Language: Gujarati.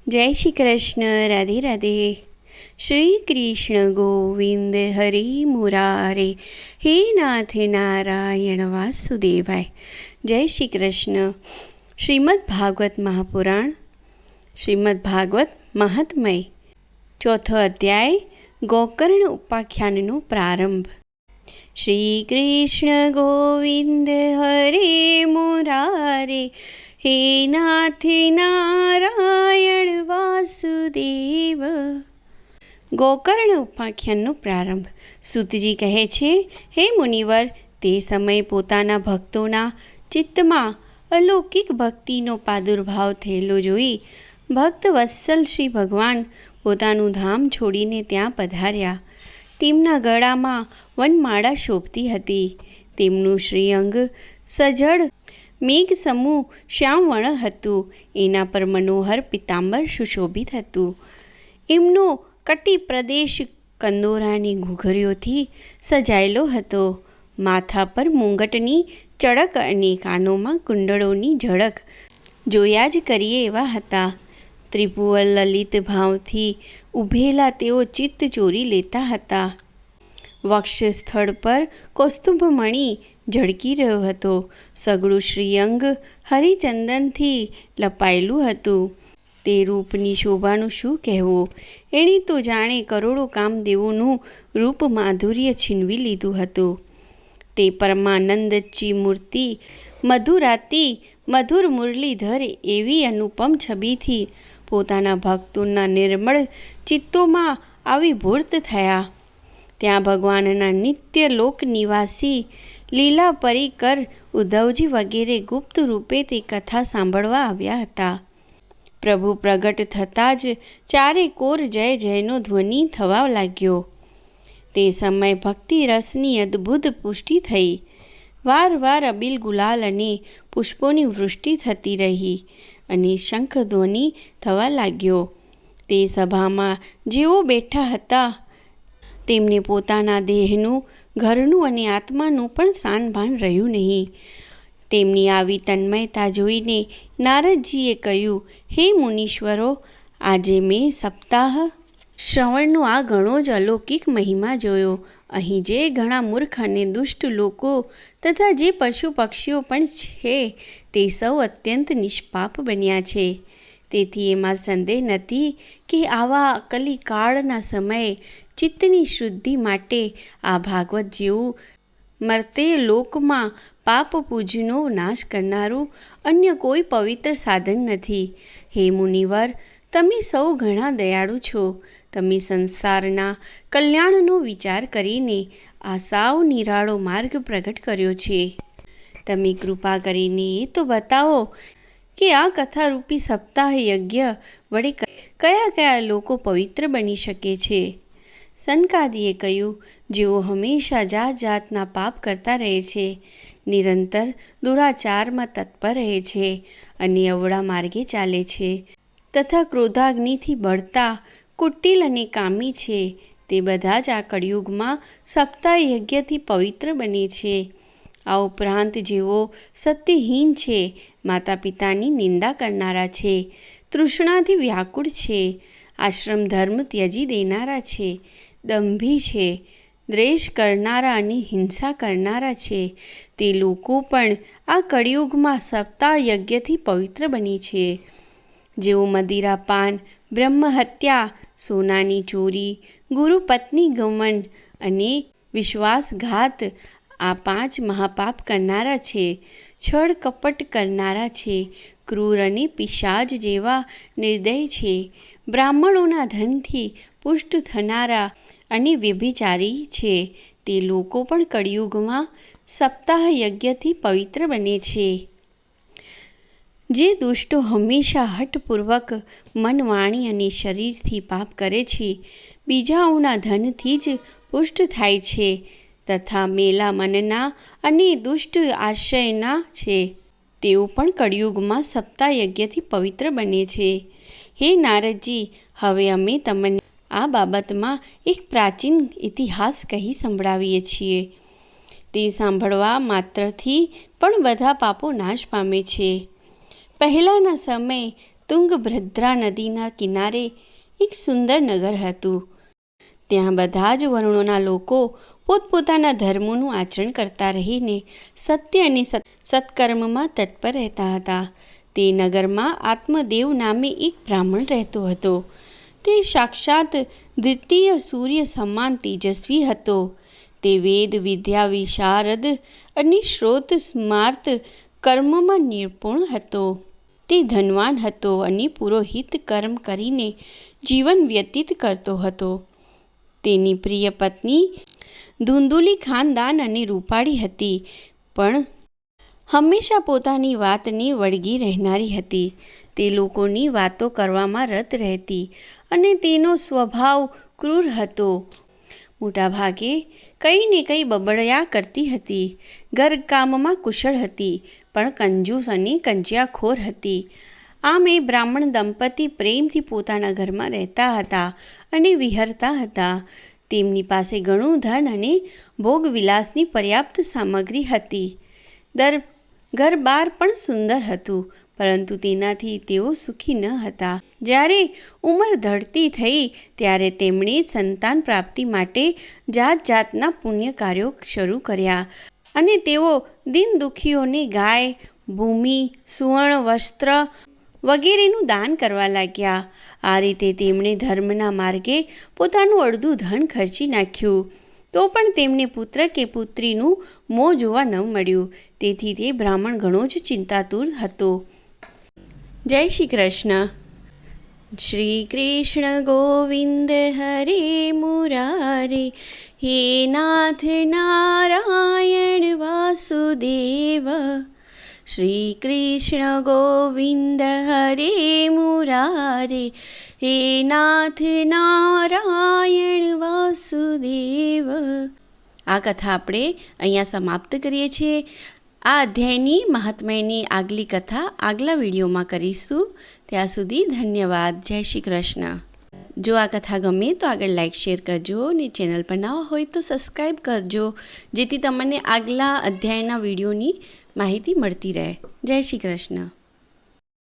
જય શ્રી કૃષ્ણ. રાધે રાધે. શ્રી કૃષ્ણ ગોવિંદ હરિ મુરારે, હે નાથ નારાયણ વાસુદેવાય. જય શ્રી કૃષ્ણ. શ્રીમદ્ ભાગવત મહાપુરાણ, શ્રીમદ્ ભાગવત મહાત્મય, ચોથો અધ્યાય, ગોકર્ણ ઉપાખ્યાનનો પ્રારંભ. શ્રી કૃષ્ણ ગોવિંદ હરે મુરારે, હે નાથ નારાયણ વાસુદેવ. ગોકર્ણ ઉપાખ્યાનનો પ્રારંભ. સૂતજી કહે છે, હે મુનિવર, તે સમયે પોતાના ભક્તોના ચિત્તમાં અલૌકિક ભક્તિનો પ્રાદુર્ભાવ થયેલો જોઈ ભક્ત વત્સલ શ્રી ભગવાન પોતાનું ધામ છોડીને ત્યાં પધાર્યા. તેમના ગળામાં વનમાળા શોભતી હતી. તેમનું શ્રીઅંગ સજળ મેઘ સમૂહ શ્યામવર્ણ હતું. એના પર મનોહર પિતાંબર સુશોભિત હતું. એમનો કટી પ્રદેશ કંદોરાની ઘૂઘરીઓથી સજાયેલો હતો. માથા પર મુંગટની ચળક અને કાનોમાં કુંડળોની ઝળક જોયા જ કરીએ એવા હતા. ત્રિભુવન લલિત ભાવથી ઊભેલા તેઓ ચિત્ત ચોરી લેતા હતા. વક્ષ સ્થળ પર કૌસ્તુભમણિ ઝળકી રહ્યો હતો. સગળું શ્રીઅંગ હરિચંદનથી લપાયેલું હતું. તે રૂપની શોભાનું શું કહેવું? એણે તો જાણે કરોડો કામદેવોનું રૂપ માધુર્ય છીનવી લીધું હતું. તે પરમાનંદચી મૂર્તિ મધુરાતી મધુર મુરલીધર એવી અનુપમ છબીથી પોતાના ભક્તોના નિર્મળ ચિત્તોમાં આવિર્ભૂત થયા. ત્યાં ભગવાનના નિત્ય લોક નિવાસી લીલા પરિકર ઉદ્ધવજી વગેરે ગુપ્ત રૂપે તે કથા સાંભળવા આવ્યા હતા. પ્રભુ પ્રગટ થતાં જ ચારે કોર જય જયનો ધ્વનિ થવા લાગ્યો. તે સમયે ભક્તિ રસની અદ્ભુત પુષ્ટિ થઈ. વારવાર અબીલ ગુલાલ અને પુષ્પોની વૃષ્ટિ થતી રહી અને શંખ ધ્વનિ થવા લાગ્યો. તે સભામાં જેઓ બેઠા હતા તેમને પોતાના દેહનું, ઘરનું અને આત્માનું પણ સાનભાન રહ્યું નહીં. તેમની આવી તન્મયતા જોઈને નારદજીએ કહ્યું, હે મુનીશ્વરો, આજે મેં સપ્તાહ શ્રવણનો આ ઘણો જ અલૌકિક મહિમા જોયો. અહીં જે ઘણા મૂર્ખ અને દુષ્ટ લોકો તથા જે પશુ પક્ષીઓ પણ છે તે સૌ અત્યંત નિષ્પાપ બન્યા છે. તેથી એમાં સંદેહ નથી કે આવા કલિકાળના સમયે ચિત્તની શુદ્ધિ માટે આ ભાગવત જેવું મર્તે લોકમાં પાપ પૂજનો નાશ કરનારું અન્ય કોઈ પવિત્ર સાધન નથી. હે મુનિવર, તમે સૌ ઘણા દયાળુ છો. તમે સંસારના કલ્યાણનો વિચાર કરીને આ સાવ નિરાળો માર્ગ પ્રગટ કર્યો છે. તમે કૃપા કરીને એ તો બતાવો કે આ કથારૂપી સપ્તાહ યજ્ઞ વડે કયા કયા લોકો પવિત્ર બની શકે છે. સનકાદિએ કહ્યું, જેઓ હંમેશા જાત જાતના પાપ કરતા રહે છે, નિરંતર દુરાચારમાં તત્પર રહે છે અને અવળા માર્ગે ચાલે છે તથા ક્રોધાગ્નિથી બળતા કુટિલ અને કામી છે, તે બધા જ આ કળિયુગમાં સપ્તાહ યજ્ઞથી પવિત્ર બને છે. આ ઉપરાંત જેઓ સત્યહીન છે, માતા પિતાની નિંદા કરનારા છે, તૃષ્ણાથી વ્યાકુળ છે, આશ્રમ ધર્મ ત્યજી દેનારા છે, દંભી છે, દ્વેષ કરનારા અને હિંસા કરનારા છે, તે લોકો પણ આ કળિયુગમાં સપ્તાહ યજ્ઞથી પવિત્ર બની છે. જેઓ મદિરાપાન, બ્રહ્મહત્યા, સોનાની ચોરી, ગુરુ પત્ની ગમન અને વિશ્વાસઘાત આ 5 મહાપાપ કરનારા છે, છળ કપટ કરનારા છે, ક્રૂર અને પિશાચ જેવા નિર્દય છે, બ્રાહ્મણોના ધનથી પુષ્ટ થનારા અને વ્યભિચારી છે, તે લોકો પણ કળિયુગમાં સપ્તાહ યજ્ઞથી પવિત્ર બને છે. જે દુષ્ટો હંમેશા હઠપૂર્વક મન, વાણી અને શરીરથી પાપ કરે છે, બીજાઓના ધનથી જ પુષ્ટ થાય છે તથા મેલા મનના અને દુષ્ટ આશયના છે, તેઓ પણ કળિયુગમાં સપ્તાહ યજ્ઞથી પવિત્ર બને છે. હે નારદજી, હવે અમે તમને આ બાબતમાં એક પ્રાચીન ઇતિહાસ કહી સંભળાવીએ છીએ. તે સાંભળવા માત્રથી પણ બધા પાપો નાશ પામે છે. પહેલાંના સમયે તુંગભદ્રા નદીના કિનારે એક સુંદર નગર હતું. ત્યાં બધા જ વર્ણોના લોકો પોતપોતાના ધર્મોનું આચરણ કરતા રહીને સત્ય અને સત્કર્મમાં તત્પર રહેતા હતા. તે નગરમાં આત્મદેવ નામે એક બ્રાહ્મણ રહેતો હતો. તે સાક્ષાત દ્વિતીય સૂર્ય સમાન તેજસ્વી હતો. તે વેદ વિદ્યા વિશારદ અને શ્રોત સ્માર્ત કર્મમાં નિપુણ હતો. તે ધનવાન હતો અને પુરોહિત કર્મ કરીને જીવન વ્યતીત કરતો હતો. તેની પ્રિય પત્ની ધુંધુલી ખાનદાન અને રૂપાળી હતી, પણ હંમેશા પોતાની વાતને વળગી રહેનારી હતી. તે લોકોની વાતો કરવામાં રત રહેતી અને તેનો સ્વભાવ ક્રૂર હતો. મોટાભાગે કંઈ ને કંઈ બબડ્યા કરતી હતી. ઘરકામમાં કુશળ હતી, પણ કંજૂસ અને કંજિયાખોર હતી. આમ એ બ્રાહ્મણ દંપતી પ્રેમથી પોતાના ઘરમાં રહેતા હતા અને વિહરતા હતા. તેમની પાસે ઘણું ધન અને ભોગવિલાસની પર્યાપ્ત સામગ્રી હતી. ઘર બાર પણ સુંદર હતું, પરંતુ તેનાથી તેઓ સુખી ન હતા. જ્યારે ઉંમર ઢળતી થઈ ત્યારે તેમણે સંતાન પ્રાપ્તિ માટે જાત જાતના પુણ્ય કાર્યો શરૂ કર્યા અને તેઓ દિન દુઃખીઓને ગાય, ભૂમિ, સુવર્ણ વસ્ત્ર વગેરેનું દાન કરવા લાગ્યા. આ રીતે તેમણે ધર્મના માર્ગે પોતાનું અડધું ધન ખર્ચી નાખ્યું. તો પણ તેમને પુત્ર કે પુત્રીનું મોં જોવા ન મળ્યું. તેથી તે બ્રાહ્મણ ઘણો જ ચિંતાતુર હતો. જય શ્રી કૃષ્ણ. શ્રી કૃષ્ણ ગોવિંદ હરે મુરારે, હે નાથ નારાયણ વાસુદેવ. શ્રી કૃષ્ણ ગોવિંદ હરે મુરારે, હે નાથ નારાયણ વાસુદેવ. આ કથા આપણે અહીંયા સમાપ્ત કરીએ છીએ. આ અધ્યાયની મહાત્મ્યની આગલી કથા આગલા વિડીયોમાં કરીશું. ત્યાં સુધી ધન્યવાદ. જય શ્રી કૃષ્ણ. જો આ કથા ગમે તો આગળ લાઈક શેર કરજો અને ચેનલ પર નવા હોય તો સબસ્ક્રાઈબ કરજો, જેથી તમને આગલા અધ્યાયના વિડીયોની માહિતી મળતી રહે. જય શ્રી કૃષ્ણ.